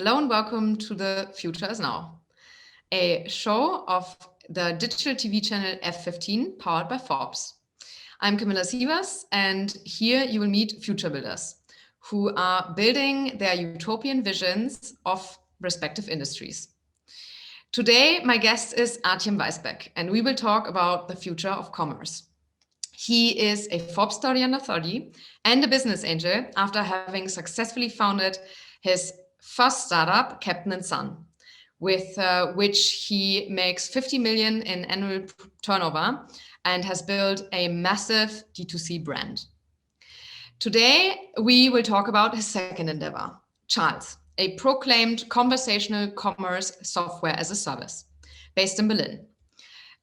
Hello and welcome to The Future is Now, a show of the digital TV channel F15 powered by Forbes. I'm Camilla Sievers, and here you will meet future builders who are building their utopian visions of respective industries. Today, my guest is Artjem Weissbeck, and we will talk about the future of commerce. He is a Forbes study under 30 and a business angel after having successfully founded his first startup, Captain & Son, with which he makes 50 million in annual turnover and has built a massive D2C brand. Today, we will talk about his second endeavor, Charles, a proclaimed conversational commerce software as a service based in Berlin.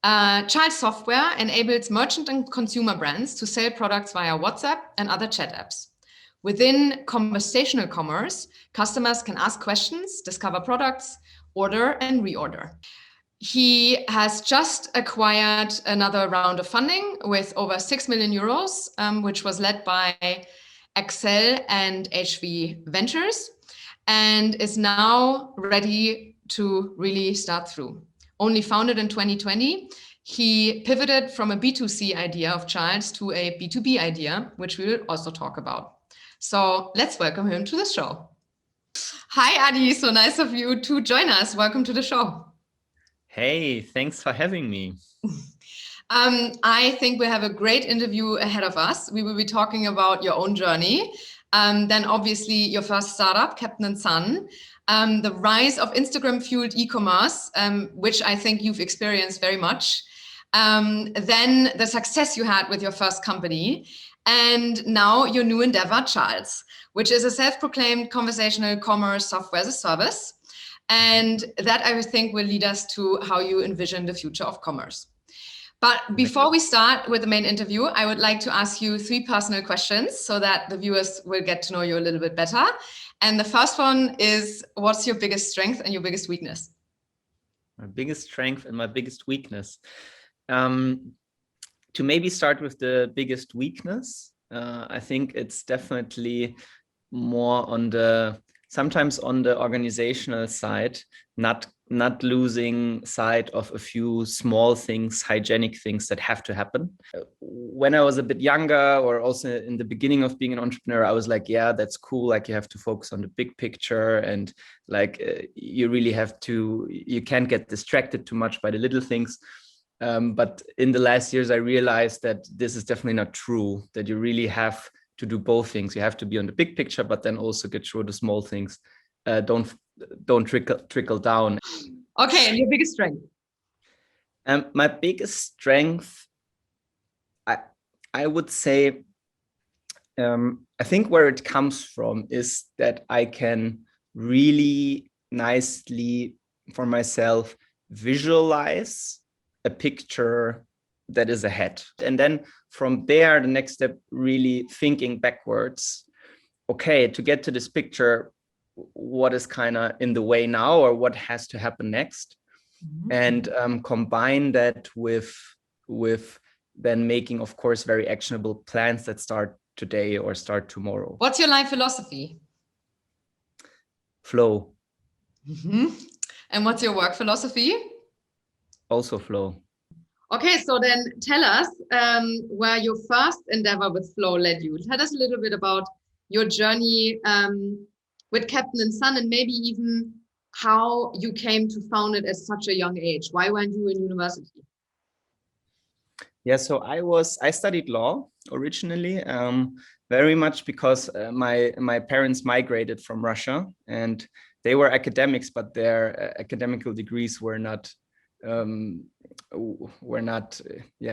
Charles software enables merchant and consumer brands to sell products via WhatsApp and other chat apps. Within conversational commerce, customers can ask questions, discover products, order and reorder. He has just acquired another round of funding with over 6 million euros, which was led by Excel and HV Ventures, and is now ready to really start through. Only founded in 2020, he pivoted from a B2C idea of Charles to a B2B idea, which we will also talk about. So let's welcome him to the show. Hi, Adi. So nice of you to join us. Welcome to the show. Hey, thanks for having me. I think we have a great interview ahead of us. We will be talking about your own journey. Then obviously your first startup, Captain & Son, the rise of Instagram-fueled e-commerce, which I think you've experienced very much. Then the success you had with your first company. And now your new endeavor, Charles, which is a self-proclaimed conversational commerce software as a service. And that I think will lead us to how you envision the future of commerce. But before we start with the main interview, I would like to ask you 3 personal questions so that the viewers will get to know you a little bit better. And the first one is, what's your biggest strength and your biggest weakness? My biggest strength and my biggest weakness. To maybe start with the biggest weakness, I think it's definitely more on sometimes on the organizational side, not losing sight of a few small things, hygienic things that have to happen. When I was a bit younger, or also in the beginning of being an entrepreneur, I was like, yeah, that's cool. Like, you have to focus on the big picture, and like you really have to, you can't get distracted too much by the little things. But in the last years, I realized that this is definitely not true, that you really have to do both things. You have to be on the big picture, but then also get through the small things. Don't trickle down. Okay, and your biggest strength? My biggest strength, I would say, I think where it comes from is that I can really nicely for myself visualize a picture that is ahead. And then from there, the next step, really thinking backwards. Okay, to get to this picture, what is kind of in the way now, or what has to happen next? Mm-hmm. And combine that with then making, of course, very actionable plans that start today or start tomorrow. What's your life philosophy? Flow. Mm-hmm. And what's your work philosophy? Also flow. Okay, so then tell us where your first endeavor with Flow led you. Tell us a little bit about your journey with Captain & Son, and maybe even how you came to found it at such a young age. Why weren't you in university? Yeah, so I studied law originally, very much because my parents migrated from Russia, and they were academics, but their academical degrees were not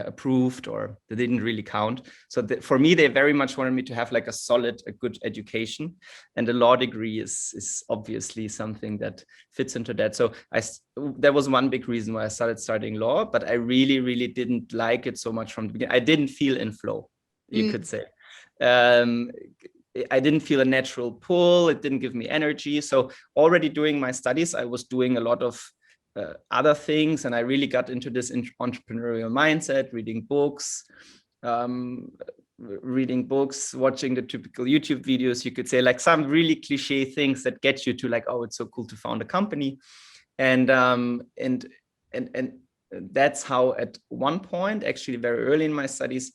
approved, or they didn't really count. So for me, they very much wanted me to have like a good education, and a law degree is obviously something that fits into that. So that was one big reason why I started studying law, but I really didn't like it so much from the beginning. I didn't feel in flow, you could say. I didn't feel a natural pull. It didn't give me energy. So already during my studies, I was doing a lot of other things, and I really got into this entrepreneurial mindset, reading books, reading books, watching the typical YouTube videos, you could say, like some really cliche things that get you to like, oh, it's so cool to found a company. And that's how at one point, actually very early in my studies,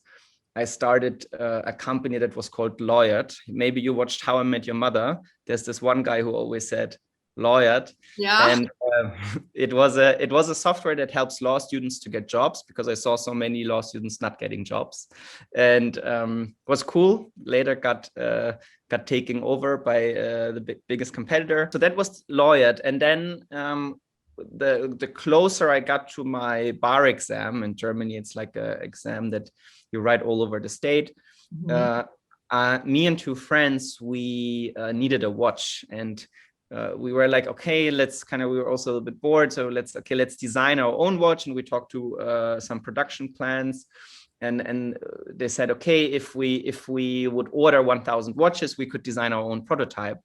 I started a company that was called Lawyered. Maybe you watched How I Met Your Mother. There's this one guy who always said Lawyered. Yeah. And it was a software that helps law students to get jobs, because I saw so many law students not getting jobs, and was cool. Later got taken over by the biggest competitor. So that was Lawyered. And then the closer I got to my bar exam in Germany, it's like an exam that you write all over the state. Me and two friends, we needed a watch, and we were like, okay, we were also a little bit bored, so let's design our own watch. And we talked to some production plans, and they said, okay, if we would order 1,000 watches, we could design our own prototype.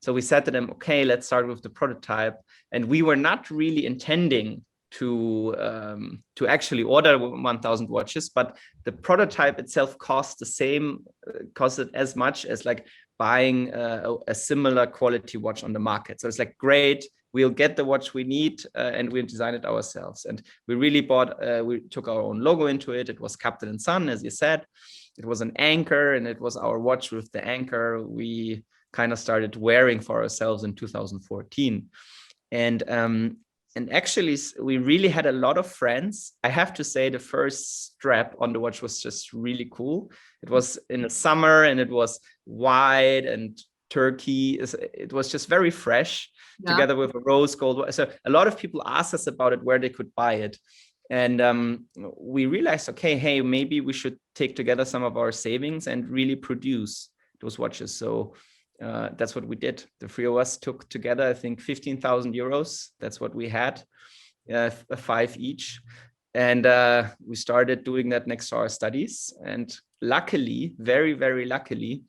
So we said to them, okay, let's start with the prototype. And we were not really intending to actually order 1,000 watches, but the prototype itself costed as much as like buying a similar quality watch on the market. So it's like, great, we'll get the watch we need, and we'll design it ourselves. And we really we took our own logo into it. It was Captain & Son, as you said. It was an anchor, and it was our watch with the anchor. We kind of started wearing for ourselves in 2014. And actually, we really had a lot of friends. I have to say, the first strap on the watch was just really cool. It was in the summer, and it was white and turkey. It was just very fresh, together with a rose gold. So a lot of people asked us about it, where they could buy it. And we realized, okay, hey, maybe we should take together some of our savings and really produce those watches. So that's what we did. The three of us took together, I think, 15,000 euros. That's what we had, 5 each. And we started doing that next to our studies. And luckily, very, very luckily,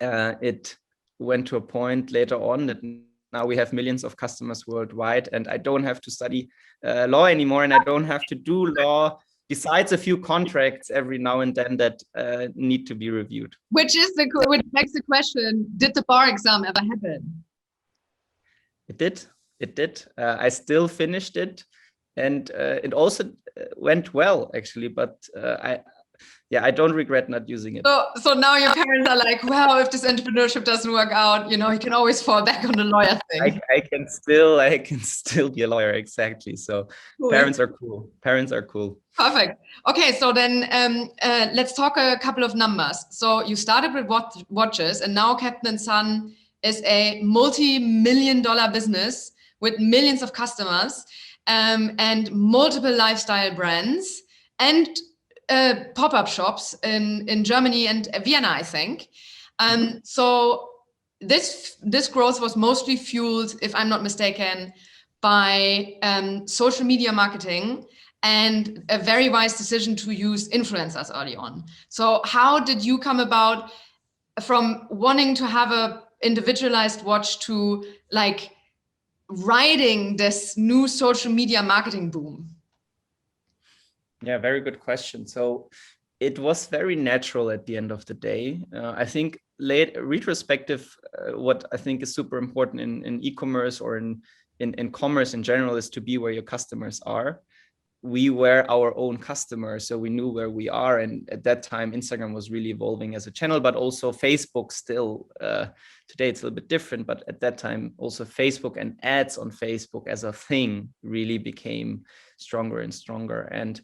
it went to a point later on that now we have millions of customers worldwide, and I don't have to study law anymore, and I don't have to do law, besides a few contracts every now and then that need to be reviewed. Which begs the question, did the bar exam ever happen? It did. I still finished it, and it also went well, actually, but I don't regret not using it. So now your parents are like, well, if this entrepreneurship doesn't work out, you can always fall back on the lawyer thing. I can still be a lawyer, exactly. So cool. Parents are cool. Perfect. Okay, so then let's talk a couple of numbers. So you started with watches, and now Captain & Son is a multi-million-dollar business with millions of customers, and multiple lifestyle brands, and pop-up shops in Germany and Vienna, I think. So this growth was mostly fueled, if I'm not mistaken, by social media marketing and a very wise decision to use influencers early on. So how did you come about from wanting to have a individualized watch to like riding this new social media marketing boom? Yeah, very good question. So it was very natural at the end of the day. I think retrospective, what I think is super important in e-commerce or in commerce in general is to be where your customers are. We were our own customers, so we knew where we are. And at that time, Instagram was really evolving as a channel, but also Facebook still. Today, it's a little bit different, but at that time, also Facebook and ads on Facebook as a thing really became stronger and stronger. And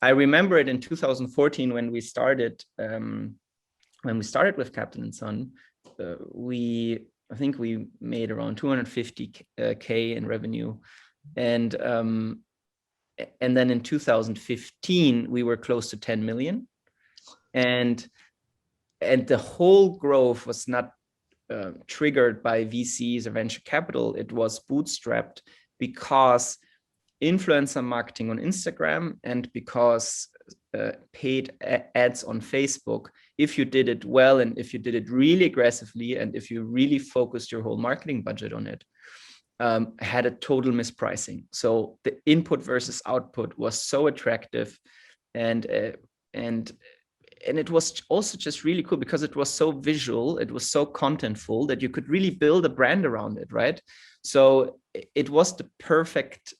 I remember it in 2014 when we started with Captain & Son. I think we made around 250K in revenue, and then in 2015 we were close to 10 million, and the whole growth was not triggered by VCs or venture capital. It was bootstrapped because influencer marketing on Instagram and because paid ads on Facebook, if you did it well and if you did it really aggressively and if you really focused your whole marketing budget on it, had a total mispricing. So the input versus output was so attractive, and and it was also just really cool because it was so visual, it was so contentful that you could really build a brand around it, right? So it was the perfect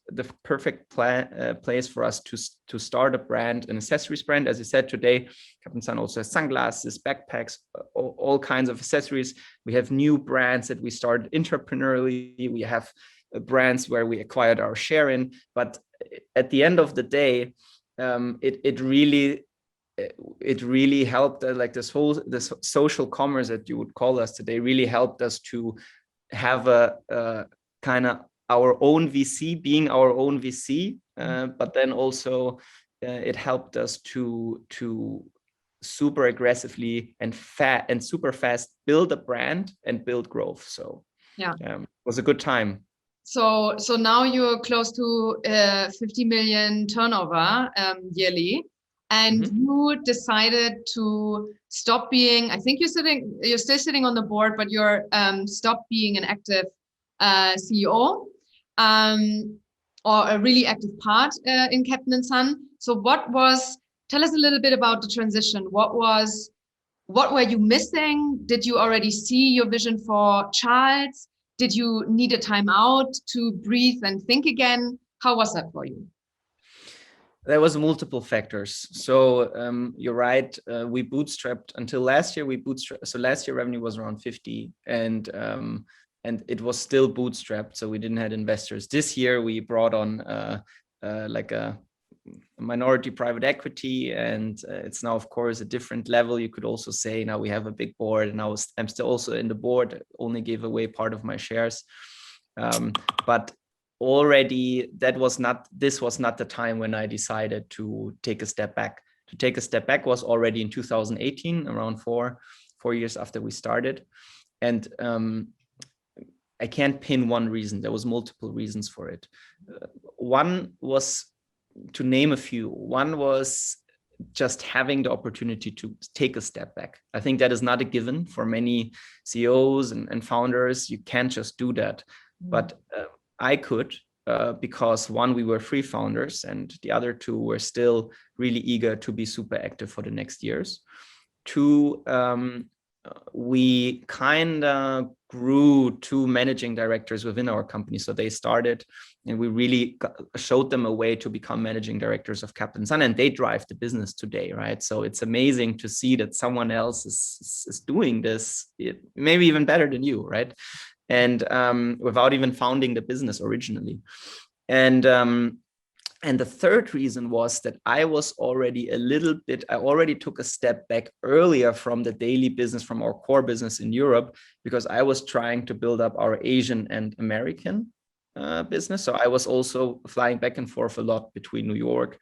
place for us to start a brand, an accessories brand. As you said, today Captain Sun also has sunglasses, backpacks, all kinds of accessories. We have new brands that we started entrepreneurially. We have brands where we acquired our share in, but at the end of the day, it really helped, like this social commerce that you would call us today really helped us to have a kind of our own VC, being our own VC, but then also it helped us to super aggressively and super fast build a brand and build growth. So yeah, it was a good time. So now you're close to 50 million turnover yearly, and you decided to stop being. I think you're still sitting on the board, but you're stopped being an active CEO or a really active part in Captain Sun. So tell us a little bit about the transition. What were you missing? Did you already see your vision for Charles? Did you need a time out to breathe and think again? How was that for you? There was multiple factors. So you're right. We bootstrapped until last year. So last year revenue was around 50, and it was still bootstrapped. So we didn't have investors. This year we brought on like a minority private equity, and it's now, of course, a different level. You could also say now we have a big board, and I'm still also in the board. Only gave away part of my shares, but already this was not the time when I decided to take a step back. To take a step back was already in 2018, around four years after we started, and I can't pin one reason. There was multiple reasons for it. One was, to name a few, one was just having the opportunity to take a step back. I think that is not a given for many CEOs and founders. You can't just do that. But I could, because one, we were free founders, and the other two were still really eager to be super active for the next years. Two, we kind of grew two managing directors within our company. So they started, and we really showed them a way to become managing directors of Captain Sun, and they drive the business today, right? So it's amazing to see that someone else is doing this, maybe even better than you, right? And without even founding the business originally. And the third reason was that I already took a step back earlier from the daily business, from our core business in Europe, because I was trying to build up our Asian and American business. So I was also flying back and forth a lot between New York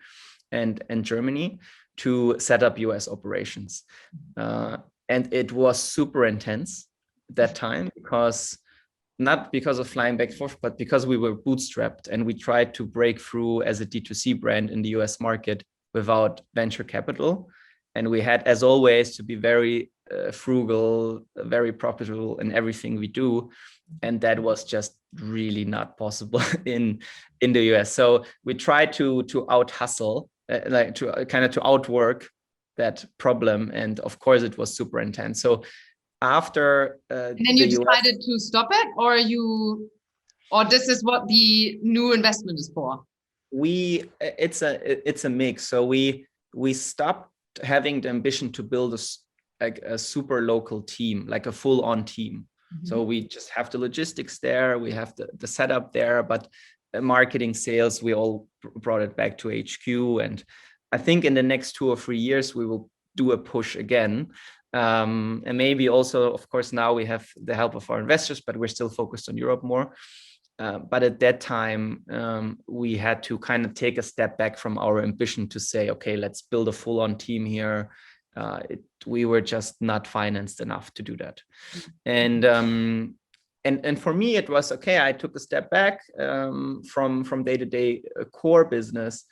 and Germany to set up US operations. And it was super intense that time, not because of flying back and forth, but because we were bootstrapped and we tried to break through as a D2C brand in the US market without venture capital. And we had, as always, to be very frugal, very profitable in everything we do. And that was just really not possible in the US. So we tried to out hustle, to outwork that problem. And of course, it was super intense. So after and then you decided to stop it, or this is what the new investment is for? It's a mix. So we stopped having the ambition to build a super local team, like a full-on team. So we just have the logistics there, we have the setup there, but marketing, sales, we all brought it back to HQ. And I think in the next 2 or 3 years we will do a push again. And maybe also, of course, now we have the help of our investors, but we're still focused on Europe more. But at that time, we had to kind of take a step back from our ambition to say, okay, let's build a full-on team here. We were just not financed enough to do that. And for me, it was okay. I took a step back from day-to-day core business.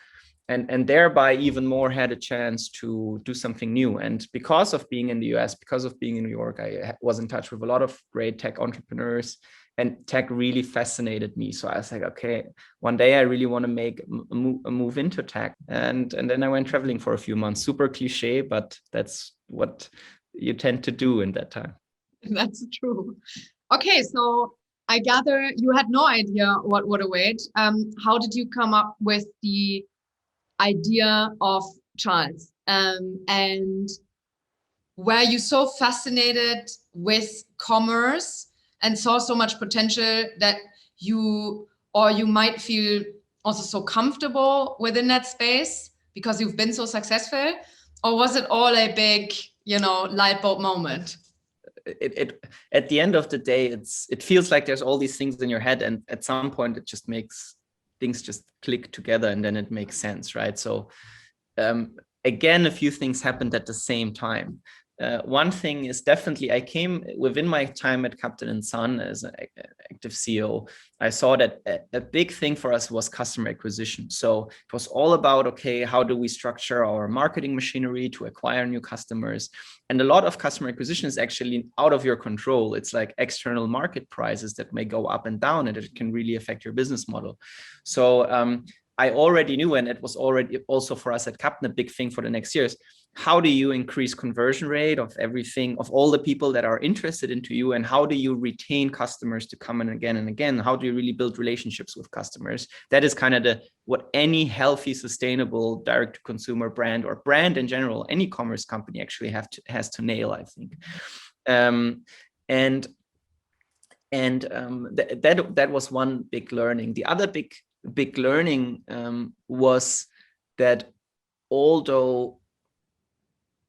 and thereby even more had a chance to do something new. And because of being in the US, because of being in New York, I was in touch with a lot of great tech entrepreneurs, and tech really fascinated me. So I was like, okay, one day I really want to make a move into tech. And then I went traveling for a few months. Super cliche, but that's what you tend to do in that time. That's true. Okay, so I gather you had no idea what would await. How did you come up with the idea of Charles? And were you so fascinated with commerce and saw so much potential that you might feel also so comfortable within that space because you've been so successful? Or was it all a big, light bulb moment? It at the end of the day, it feels like there's all these things in your head, and at some point it just makes things just click together, and then it makes sense, right? So again, a few things happened at the same time. One thing is definitely, I came within my time at Captain & Son as an active CEO. I saw that a big thing for us was customer acquisition. So it was all about, okay, how do we structure our marketing machinery to acquire new customers? And a lot of customer acquisition is actually out of your control. It's like external market prices that may go up and down, and it can really affect your business model. So I already knew, and it was already also for us at Captain a big thing for the next years. How do you increase conversion rate of everything, of all the people that are interested into you, and how do you retain customers to come in again and again? How do you really build relationships with customers? That is kind of what any healthy, sustainable direct-to-consumer brand, or brand in general, any commerce company actually has to nail, I think. That was one big learning. The other big learning was that although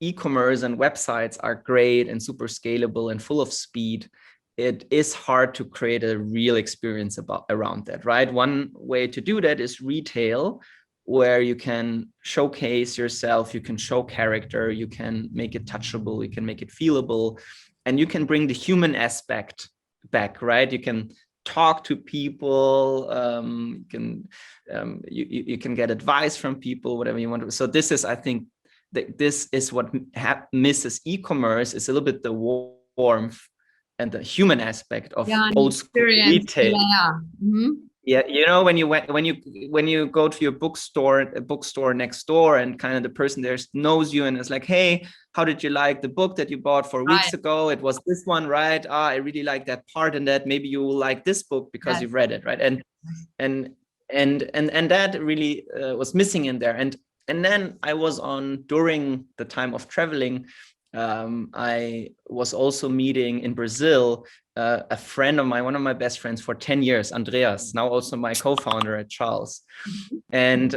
e-commerce and websites are great and super scalable and full of speed, it is hard to create a real experience around that, right? One way to do that is retail, where you can showcase yourself, you can show character, you can make it touchable, you can make it feelable, and you can bring the human aspect back, right? You can talk to people, you can get advice from people, whatever you want to. So this is, I think, this is what misses e-commerce, is a little bit the warmth and the human aspect of old school retail. Yeah. Mm-hmm. Yeah, when you go to your a bookstore next door, and kind of the person there knows you and is like, hey, how did you like the book that you bought 4 weeks ago? It was this one, right? I really like that part, and that maybe you will like this book because you've read it, right? And that really was missing in there. And then I was during the time of traveling, I was also meeting in Brazil a friend of mine, one of my best friends for 10 years, Andreas, now also my co-founder at Charles. And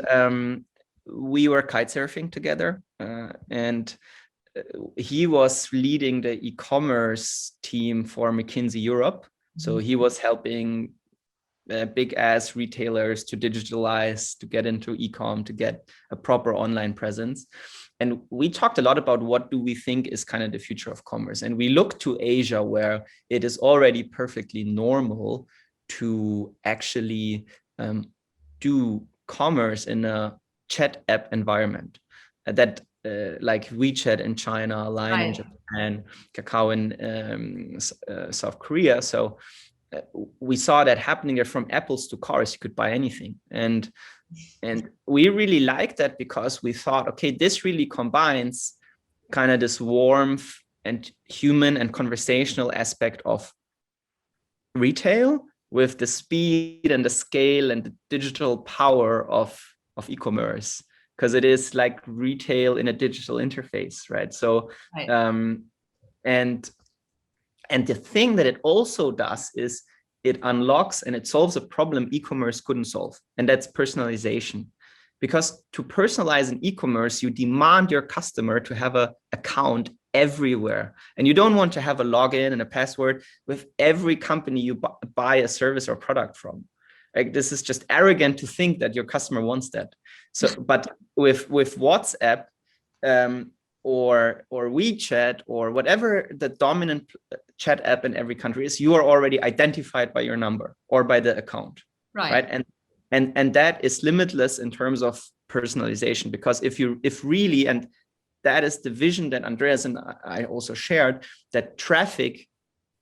we were kite surfing together, and he was leading the e-commerce team for McKinsey Europe. So he was helping big ass retailers to digitalize, to get into e-com, to get a proper online presence. And we talked a lot about what do we think is kind of the future of commerce. And we looked to Asia, where it is already perfectly normal to actually do commerce in a chat app environment that like WeChat in China, Line in Japan, Kakao in South Korea. So we saw that happening there. From apples to cars, you could buy anything. And we really liked that, because we thought, okay, this really combines kind of this warmth and human and conversational aspect of retail with the speed and the scale and the digital power of e-commerce, because it is like retail in a digital interface, right? So and the thing that it also does is it unlocks and it solves a problem e-commerce couldn't solve, and that's personalization. Because to personalize an e-commerce, you demand your customer to have an account everywhere, and you don't want to have a login and a password with every company you buy a service or product from. Like, this is just arrogant to think that your customer wants that. So, but with WhatsApp, or WeChat, or whatever the dominant chat app in every country is, you are already identified by your number or by the account, right? And that is limitless in terms of personalization, because if really, and that is the vision that Andreas and I also shared, that traffic,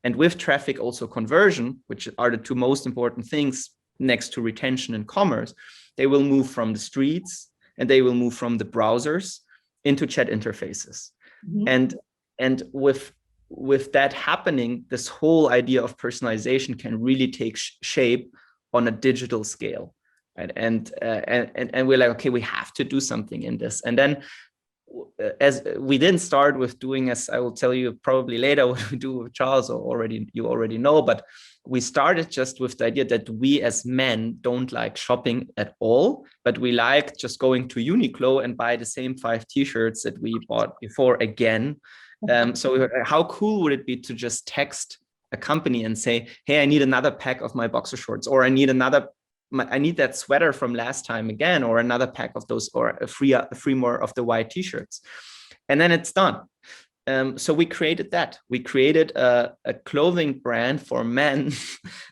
and with traffic also conversion, which are the two most important things next to retention and commerce, they will move from the streets and they will move from the browsers into chat interfaces. Mm-hmm. And with that happening, this whole idea of personalization can really take shape on a digital scale. Right? And we're like, okay, we have to do something in this. And then as we didn't start with doing, as I will tell you probably later what we do with Charles, or you already know, but we started just with the idea that we as men don't like shopping at all, but we like just going to Uniqlo and buy the same 5 t-shirts that we bought before again. So how cool would it be to just text a company and say, hey, I need another pack of my boxer shorts, or I need that sweater from last time again, or another pack of those, or a free more of the white t-shirts. And then it's done. So we created that. We created a clothing brand for men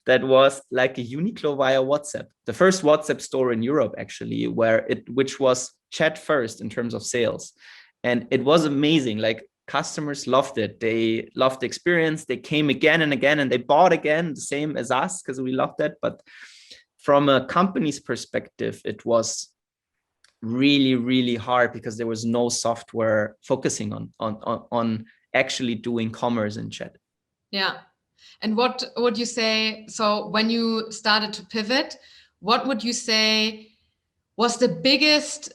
that was like a Uniqlo via WhatsApp. The first WhatsApp store in Europe, actually, which was chat first in terms of sales. And it was amazing. Like, customers loved it. They loved the experience. They came again and again, and they bought again, the same as us, because we loved it. But from a company's perspective, it was really, really hard because there was no software focusing on actually doing commerce in chat. Yeah. And what would you say? So when you started to pivot, what would you say was the biggest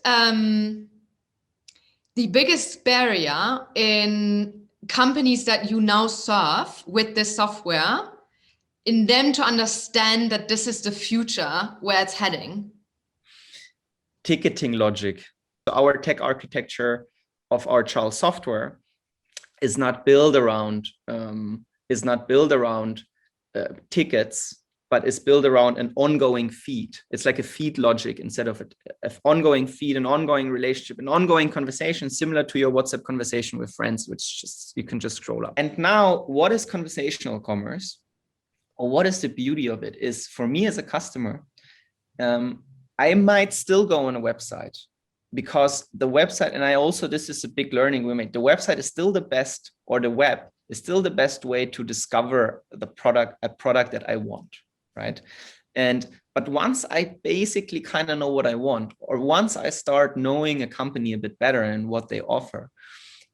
barrier in companies that you now serve with this software, in them to understand that this is the future where it's heading? Ticketing logic. Our tech architecture of our Charles software is not built around tickets, but is built around an ongoing feed. It's like a feed logic instead of an ongoing feed, an ongoing relationship, an ongoing conversation, similar to your WhatsApp conversation with friends, which you can just scroll up. And now, what is conversational commerce? Or what is the beauty of it is, for me as a customer, I might still go on a website, because the website, and this is a big learning we made, the website is still the best, or the web is still the best way to discover a product that I want, right? But once I basically kind of know what I want, or once I start knowing a company a bit better and what they offer,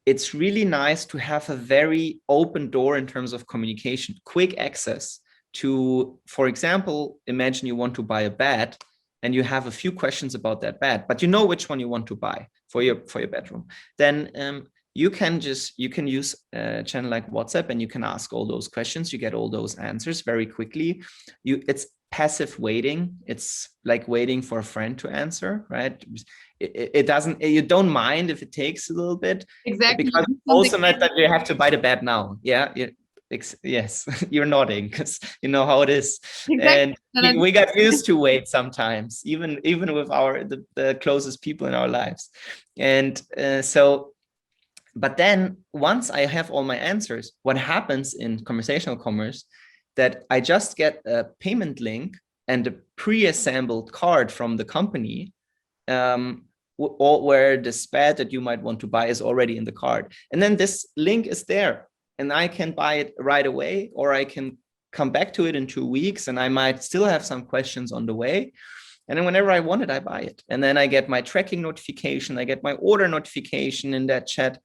it's really nice to have a very open door in terms of communication, quick access to, for example, imagine you want to buy a bed, and you have a few questions about that bed, but you know which one you want to buy for your bedroom. Then you can use a channel like WhatsApp, and you can ask all those questions. You get all those answers very quickly. It's passive waiting. It's like waiting for a friend to answer, right? It doesn't. You don't mind if it takes a little bit. Exactly. Because it's also not that you have to buy the bed now. Yeah. Yes, you're nodding because you know how it is. Exactly. And we got used to wait sometimes, even with the closest people in our lives. And but then once I have all my answers, what happens in conversational commerce, that I just get a payment link and a pre-assembled card from the company, where the spread that you might want to buy is already in the card. And then this link is there, and I can buy it right away, or I can come back to it in 2 weeks, and I might still have some questions on the way. And then whenever I want it, I buy it. And then I get my tracking notification, I get my order notification in that chat.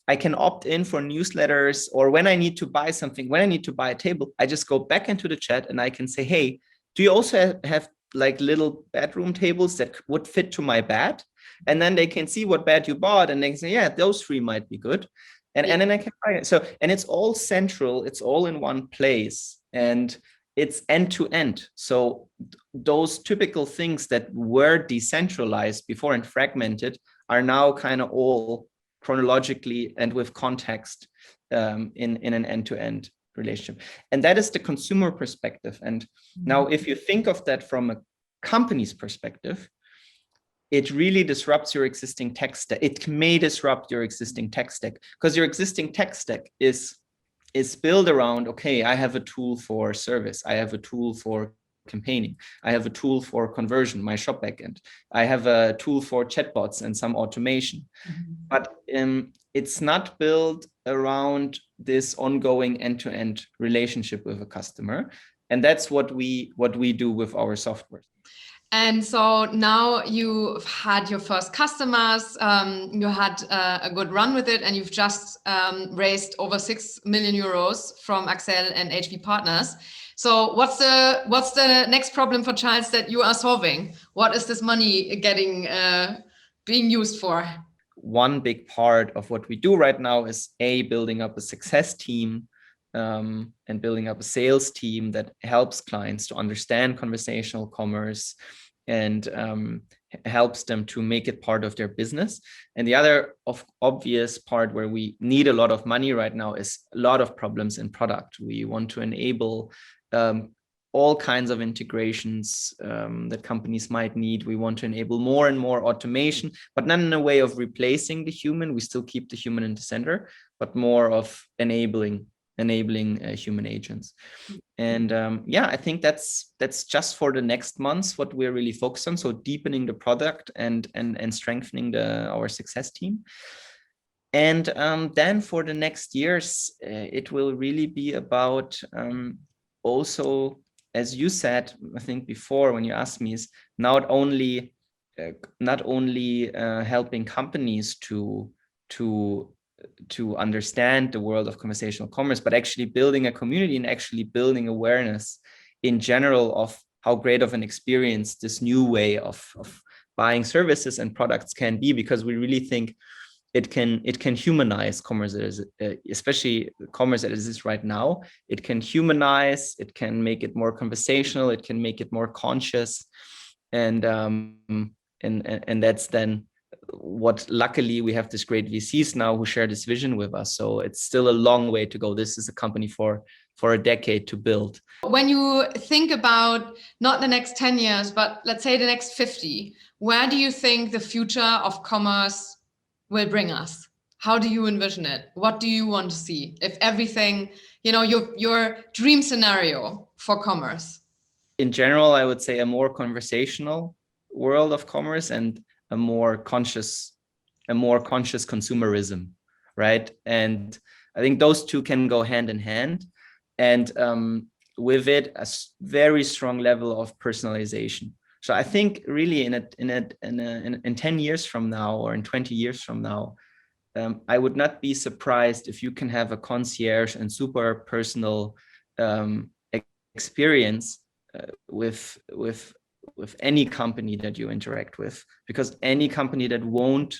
I can opt in for newsletters, or when I need to buy something, when I need to buy a table, I just go back into the chat and I can say, hey, do you also have like little bedroom tables that would fit to my bed? And then they can see what bed you bought, and they can say, yeah, those 3 might be good. And then I can buy it. So, and it's all central, it's all in one place, and it's end to end. So those typical things that were decentralized before and fragmented are now kind of all chronologically and with context in an end-to-end relationship. And that is the consumer perspective. And now if you think of that from a company's perspective, it really disrupts your existing tech stack. It may disrupt your existing tech stack, because your existing tech stack is built around, okay, I have a tool for service, I have a tool for campaigning. I have a tool for conversion, my shop backend. I have a tool for chatbots and some automation. But it's not built around this ongoing end-to-end relationship with a customer. And that's what we do with our software. And so now you've had your first customers, you had a good run with it, and you've just raised over 6 million euros from Axel and HV Partners. So what's the next problem for Charles that you are solving? What is this money being used for? One big part of what we do right now is building up a success team and building up a sales team that helps clients to understand conversational commerce and helps them to make it part of their business. And the other obvious part where we need a lot of money right now is a lot of problems in product. We want to enable all kinds of integrations that companies might need. We want to enable more and more automation, but not in a way of replacing the human. We still keep the human in the center, but more of enabling human agents. And I think that's just for the next months what we're really focused on. So deepening the product and strengthening our success team. And then for the next years, it will really be about also, as you said, I think before when you asked me, is not only helping companies to understand the world of conversational commerce, but actually building a community and actually building awareness in general of how great of an experience this new way of buying services and products can be, because we really think it can humanize commerce, especially commerce as it is right now. It can humanize, it can make it more conversational, it can make it more conscious, and that's then what luckily we have this great VCs now who share this vision with us. So it's still a long way to go. This is a company for a decade to build. When you think about not the next 10 years, but let's say the next 50, where do you think the future of commerce will bring us? How do you envision it? What do you want to see? If everything, your dream scenario for commerce. In general, I would say a more conversational world of commerce and a more conscious consumerism, right? And I think those two can go hand in hand, and with it a very strong level of personalization. So I think really in 10 years from now or in 20 years from now, I would not be surprised if you can have a concierge and super personal experience with any company that you interact with, because any company that won't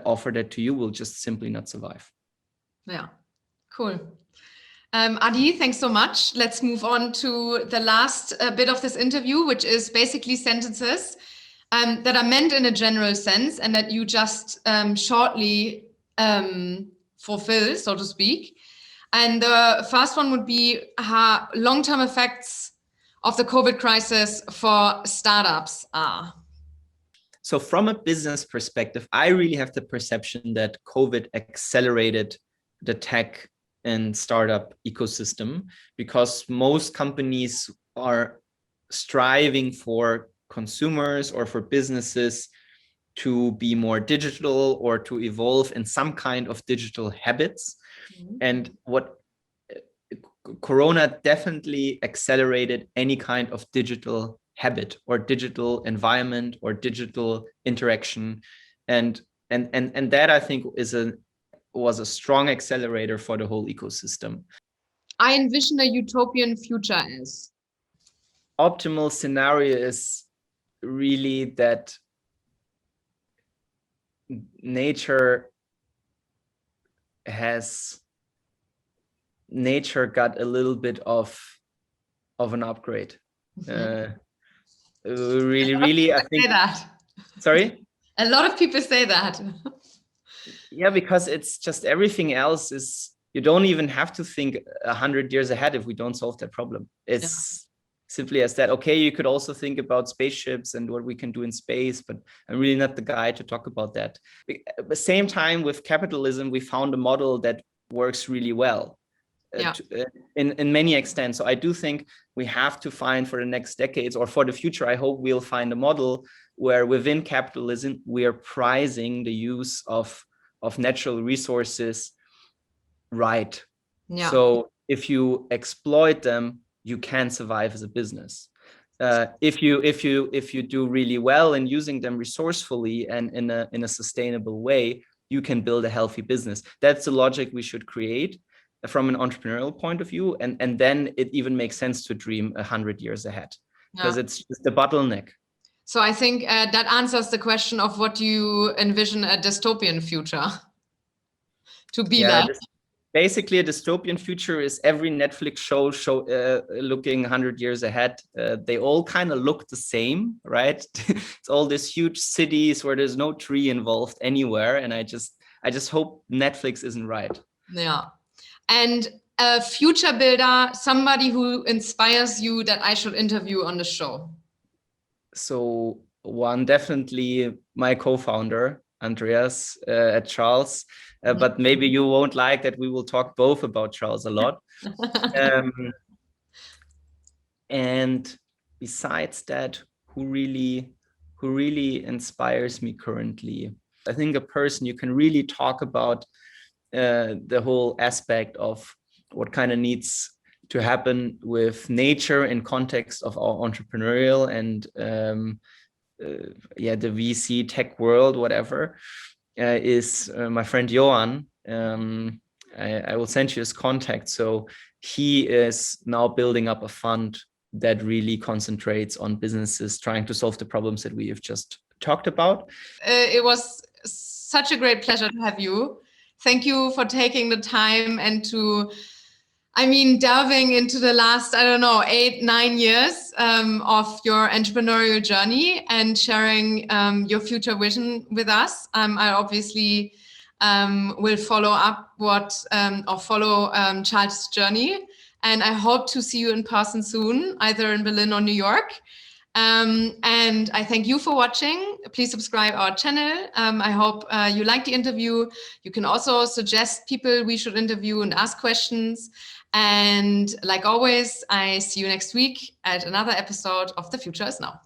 offer that to you will just simply not survive. Yeah, cool. Adi, thanks so much. Let's move on to the last bit of this interview, which is basically sentences that are meant in a general sense and that you just shortly fulfill, so to speak. And the first one would be long-term effects of the COVID crisis for startups are. So from a business perspective, I really have the perception that COVID accelerated the tech and startup ecosystem, because most companies are striving for consumers or for businesses to be more digital or to evolve in some kind of digital habits. Mm-hmm. And what Corona definitely accelerated any kind of digital habit or digital environment or digital interaction. And that I think was a strong accelerator for the whole ecosystem. I envision a utopian future as. Optimal scenario is really that nature got a little bit of an upgrade. Really, I think. Say that. Sorry? A lot of people say that. Yeah, because it's just everything else is, you don't even have to think 100 years ahead if we don't solve that problem. It's simply as that. Okay, you could also think about spaceships and what we can do in space, but I'm really not the guy to talk about that. At the same time, with capitalism, we found a model that works really well. in many extents. So I do think we have to find for the next decades, or for the future, I hope we'll find a model where within capitalism, we are prizing the use of natural resources right. Yeah. So if you exploit them, you can survive as a business. If you do really well in using them resourcefully and in a sustainable way, you can build a healthy business. That's the logic we should create from an entrepreneurial point of view, and then it even makes sense to dream 100 years ahead, because it's just the bottleneck. So I think that answers the question of what you envision a dystopian future to be like. Basically, a dystopian future is every Netflix show looking 100 years ahead. They all kind of look the same, right? It's all these huge cities where there's no tree involved anywhere, and I just hope Netflix isn't right. Yeah. And a future builder, somebody who inspires you that I should interview on the show. So one, definitely my co-founder, Andreas at Charles. But maybe you won't like that we will talk both about Charles a lot. And besides that, who really inspires me currently? I think a person you can really talk about the whole aspect of what kind of needs to happen with nature in context of our entrepreneurial and the VC tech world, whatever, is my friend Johan. I will send you his contact. So he is now building up a fund that really concentrates on businesses trying to solve the problems that we have just talked about. It was such a great pleasure to have you. Thank you for taking the time and delving into the last, 8-9 years of your entrepreneurial journey and sharing your future vision with us. I obviously will follow up follow Charles' journey, and I hope to see you in person soon, either in Berlin or New York. And I thank you for watching. Please subscribe our channel. I hope you liked the interview. You can also suggest people we should interview and ask questions. And like always, I see you next week at another episode of The Future Is Now.